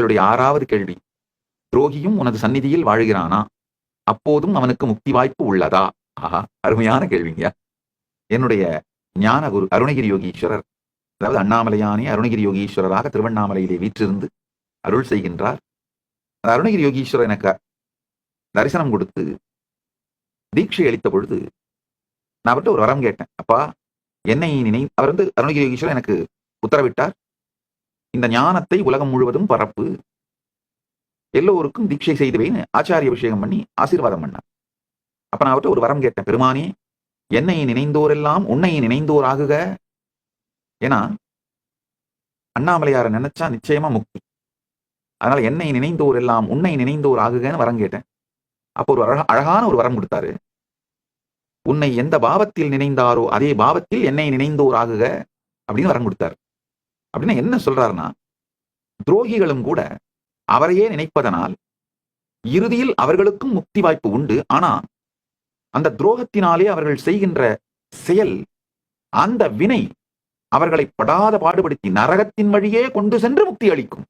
உங்களுடைய 6வது கேள்வி. துரோகியும் உனது சந்நிதியில் வாழ்கிறானா? அப்போதும் அவனுக்கு முக்தி வாய்ப்பு உள்ளதா? ஆஹா, அருமையான கேள்விங்க. என்னுடைய ஞான குரு அருணகிரி யோகீஸ்வரர், அதாவது அண்ணாமலையானே அருணகிரி யோகீஸ்வரராக திருவண்ணாமலையிலே வீற்றிருந்து அருள் செய்கின்றார். அந்த அருணகிரி யோகீஸ்வரர் எனக்கு தரிசனம் கொடுத்து தீட்சை அளித்த பொழுது நான் அவர்கிட்ட ஒரு வரம் கேட்டேன். அப்பா, என்னை அவர் அருணகிரி யோகீஸ்வரர் எனக்கு உத்தரவிட்டார், இந்த ஞானத்தை உலகம் முழுவதும் பரப்பு, எல்லோருக்கும் தீட்சை செய்துவேன்னு ஆச்சாரிய அபிஷேகம் பண்ணி ஆசீர்வாதம் பண்ணார். அப்ப நான் அவர்கிட்ட ஒரு வரம் கேட்டேன். பெருமானே, என்னை நினைந்தோரெல்லாம் உன்னை நினைந்தோர் ஆகுக. ஏன்னா அண்ணாமலையாரை நினைச்சா நிச்சயமா முக்தி. அதனால என்னை நினைந்தோர் எல்லாம் உன்னை நினைந்தோர் ஆகுகன்னு வரம் கேட்டேன். அப்போ ஒரு அழகான ஒரு வரம் கொடுத்தாரு. உன்னை எந்த பாவத்தில் நினைந்தாரோ அதே பாவத்தில் என்னை நினைந்தோர் ஆகுக அப்படின்னு வரம் கொடுத்தாரு. அப்படின்னா என்ன சொல்றாருன்னா, துரோகிகளும் கூட அவரையே நினைப்பதனால் இறுதியில் அவர்களுக்கும் முக்தி வாய்ப்பு உண்டு. ஆனா அந்த துரோகத்தினாலே அவர்கள் செய்கின்ற செயல், அந்த வினை அவர்களை படாத பாடுபடுத்தி நரகத்தின் வழியே கொண்டு சென்று முக்தி அளிக்கும்.